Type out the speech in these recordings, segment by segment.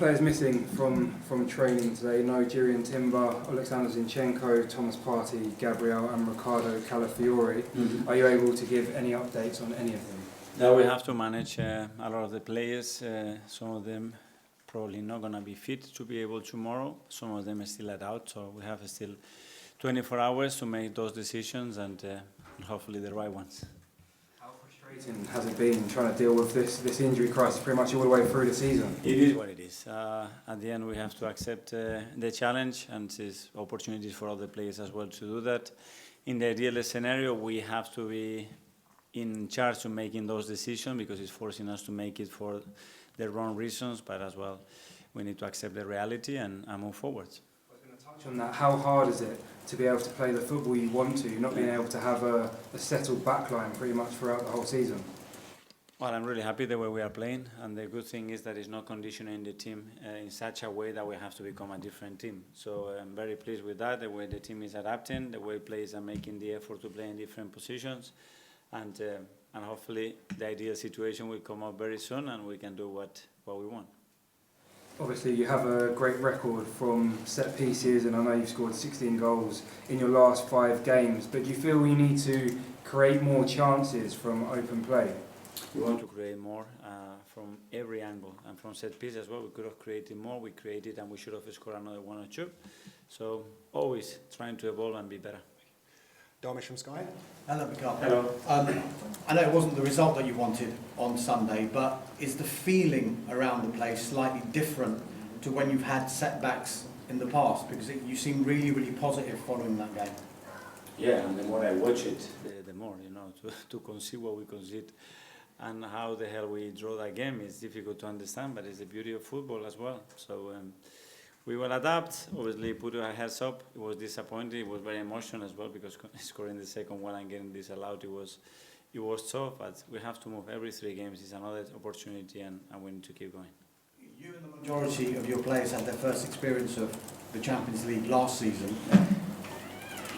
players missing from training today. No Jurian Timber, Alexander Zinchenko, Thomas Partey, Gabriel and Ricardo Calafiori. Are you able to give any updates on any of them? Now we have to manage a lot of the players. Some of them probably not going to be fit to be able tomorrow. Some of them are still out, so we have still 24 hours to make those decisions and hopefully the right ones. How frustrating has it been trying to deal with this injury crisis pretty much all the way through the season? It is what it is. At the end we have to accept the challenge, and there's opportunities for other players as well to do that. In the ideal scenario we have to be in charge of making those decisions because it's forcing us to make it for the wrong reasons, but as well we need to accept the reality and move forward. I was going to touch on that. How hard is it to be able to play the football you want to, not being able to have a settled backline pretty much throughout the whole season? Well, I'm really happy the way we are playing, and the good thing is that it's not conditioning the team in such a way that we have to become a different team. So I'm very pleased with that, the way the team is adapting, the way players are making the effort to play in different positions. And hopefully the ideal situation will come up very soon and we can do what we want. Obviously you have a great record from set pieces, and I know you've scored 16 goals in your last 5 games, but do you feel you need to create more chances from open play? We want to create more from every angle, and from set piece as well. We could have created more, we created, and we should have scored another 1 or 2. So always trying to evolve and be better. Darmish from Sky. Hello, Mikel. Hello. I know it wasn't the result that you wanted on Sunday, but is the feeling around the place slightly different to when you've had setbacks in the past? Because you seem really, really positive following that game. Yeah, and the more I watch it, the more, to concede what we concede and how the hell we draw that game is difficult to understand, but it's the beauty of football as well. So we will adapt, obviously put our heads up. It was disappointing, it was very emotional as well because scoring the second one and getting disallowed, it was tough, but we have to move every 3 games. It's another opportunity and we need to keep going. You and the majority of your players had their first experience of the Champions League last season.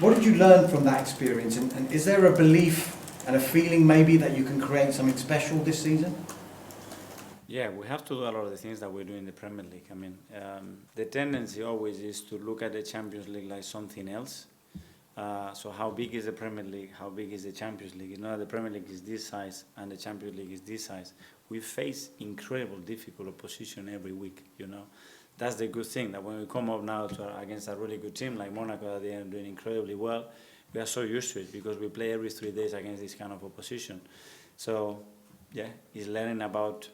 What did you learn from that experience, and is there a belief and a feeling maybe that you can create something special this season? Yeah, we have to do a lot of the things that we do in the Premier League. I mean, the tendency always is to look at the Champions League like something else. So how big is the Premier League? How big is the Champions League? It's not that the Premier League is this size and the Champions League is this size. We face incredible difficult opposition every week, That's the good thing, that when we come up now against a really good team like Monaco, that they are doing incredibly well, we are so used to it because we play every 3 days against this kind of opposition. So, yeah, it's learning about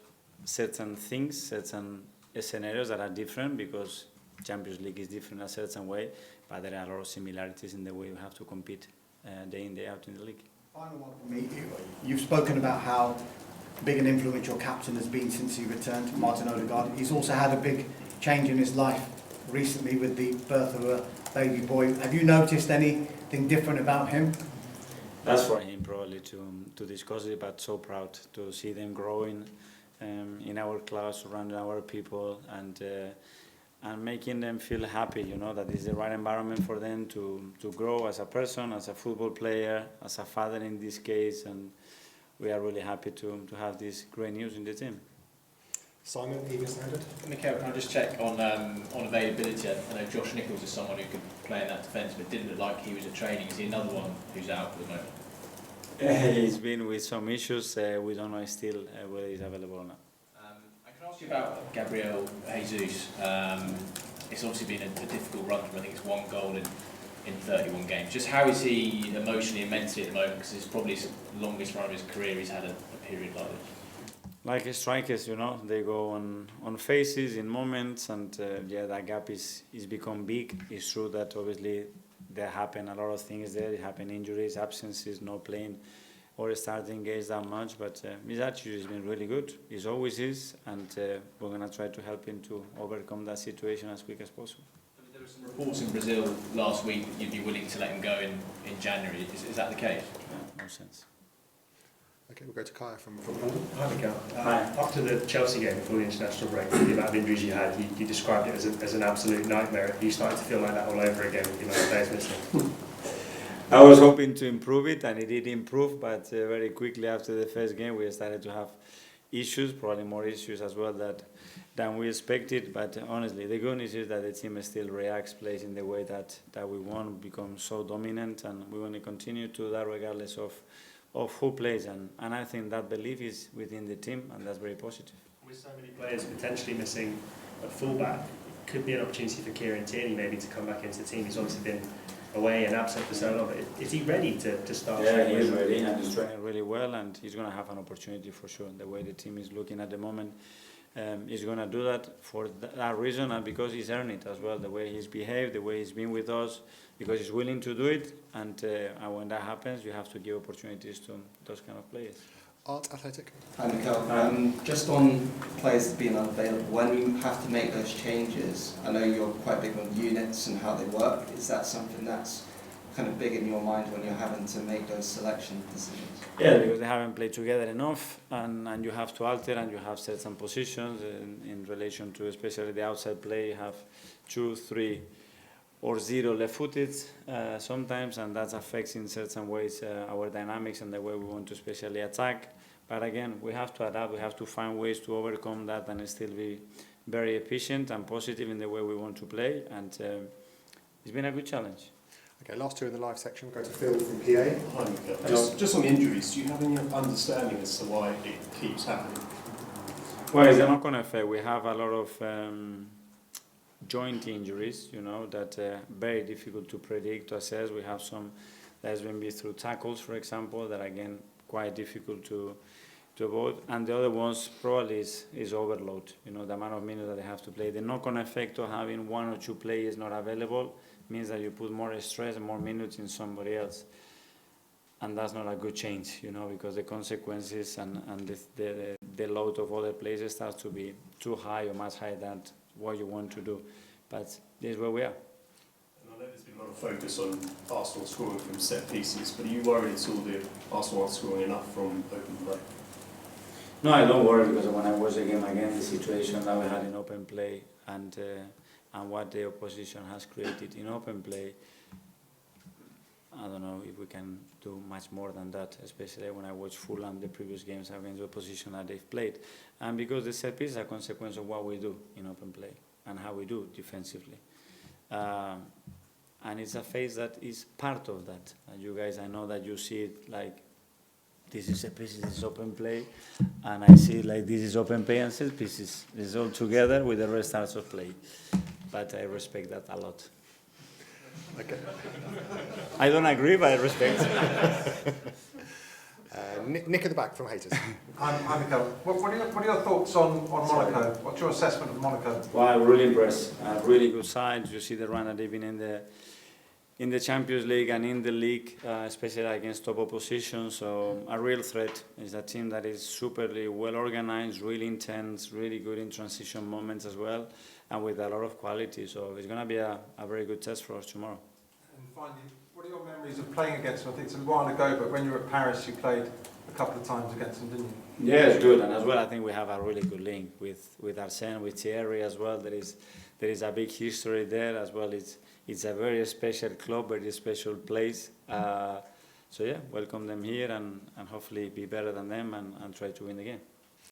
certain things, certain scenarios that are different because Champions League is different in a certain way, but there are a lot of similarities in the way we have to compete day in, day out in the league. Final one for me. You've spoken about how big an influence your captain has been since he returned, Martin Odegaard. He's also had a big change in his life recently with the birth of a baby boy. Have you noticed anything different about him? That's for him probably to discuss it, but so proud to see them growing in our class, around our people, and making them feel happy, that is the right environment for them to grow as a person, as a football player, as a father in this case, and we are really happy to have this great news in the team. Simon, Eagles-handed. Mikel, can I just check on availability? I know Josh Nichols is someone who could play in that defence, but didn't look like he was at training. Is he another one who's out at the moment? He's been with some issues. We don't know still whether he's available or not. I can ask you about Gabriel Jesus. It's obviously been a difficult run for him. I think it's 1 goal in 31 games. Just how is he emotionally and mentally at the moment? Because it's probably the longest run of his career he's had a period like this. Like strikers, they go on phases, in moments, and that gap is become big. It's true that obviously there happen a lot of things there. There happen injuries, absences, no playing or starting games that much, but his attitude has been really good. It always is, and we're going to try to help him to overcome that situation as quick as possible. There were some reports in Brazil last week that you'd be willing to let him go in January. Is that the case? Yeah, no sense. Okay, we'll go to Kaya from London. Hi, Mikel. Hi. After the Chelsea game before the international break, the amount of injuries you had, you described it as an absolute nightmare. You started to feel like that all over again with the amount of players missing. I was hoping to improve it, and it did improve, but very quickly after the first game we started to have issues, probably more issues as well that than we expected. But honestly, the good news is that the team still reacts, plays in the way that we want, become so dominant, and we want to continue to do that regardless of who plays. And I think that belief is within the team, and that's very positive. With so many players potentially missing a fullback, it could be an opportunity for Kieran Tierney maybe to come back into the team. He's obviously been away and absent for so long. Is he ready to start? Yeah, he is ready, and he's training really well, and he's going to have an opportunity for sure. The way the team is looking at the moment, he's going to do that for that reason, and because he's earned it as well. The way he's behaved, the way he's been with us, because he's willing to do it, and when that happens, you have to give opportunities to those kind of players. Art Athletic. Hi, Mikel. Just on players being unavailable, when you have to make those changes, I know you're quite big on units and how they work. Is that something that's kind of big in your mind when you're having to make those selection decisions? Yeah, because they haven't played together enough, and you have to alter, and you have set some positions in relation to especially the outside play. You have 2, 3, or 0 left-footed sometimes, and that affects in certain ways our dynamics and the way we want to especially attack. But again, we have to adapt, we have to find ways to overcome that and still be very efficient and positive in the way we want to play, and it's been a good challenge. Okay, last two in the live section. We'll go to Phil from PA. Hi, Mikel. Just on the injuries, do you have any understanding as to why it keeps happening? Well, it's a knock-on effect. We have a lot of joint injuries, you know, that are very difficult to predict, to assess. We have some that has been through tackles, for example, that again quite difficult to avoid. And the other ones probably is overload, you know, the amount of minutes that they have to play. The knock-on effect of having 1 or 2 players not available means that you put more stress and more minutes in somebody else. And that's not a good change, you know, because the consequences and the load of other players starts to be too high or much higher than what you want to do. But this is where we are. And I know there's been a lot of focus on Arsenal scoring from set pieces, but are you worried at all that Arsenal aren't scoring enough from open play? No, I don't worry, because when I watch the game again, the situation that we had in open play and what the opposition has created in open play, I don't know if we can do much more than that, especially when I watch Fulham, the previous games against the opposition that they've played. And because the set piece is a consequence of what we do in open play and how we do defensively. And it's a phase that is part of that. And you guys, I know that you see it like, this is a piece, this is open play, and I see it like this is open play and set pieces. It's all together with the rest starts of play. But I respect that a lot. Okay. I don't agree, but I respect. Nick at the back from Haters. Hi, Mikel. What are your thoughts on Monaco? What's your assessment of Monaco? Well, I'm really impressed. Really good side. You see the run that they've been in the Champions League and in the league, especially against top opposition. So a real threat. Is a team that is superly well organized, really intense, really good in transition moments as well, and with a lot of quality. So it's going to be a very good test for us tomorrow. And finally, what are your memories of playing against them? I think it's a while ago, but when you were at Paris, you played a couple of times against them, didn't you? Yeah, it's good, and as well, I think we have a really good link with Arsene, with Thierry as well. There is a big history there as well. It's a very special club, very special place. So yeah, welcome them here and hopefully be better than them and try to win the game.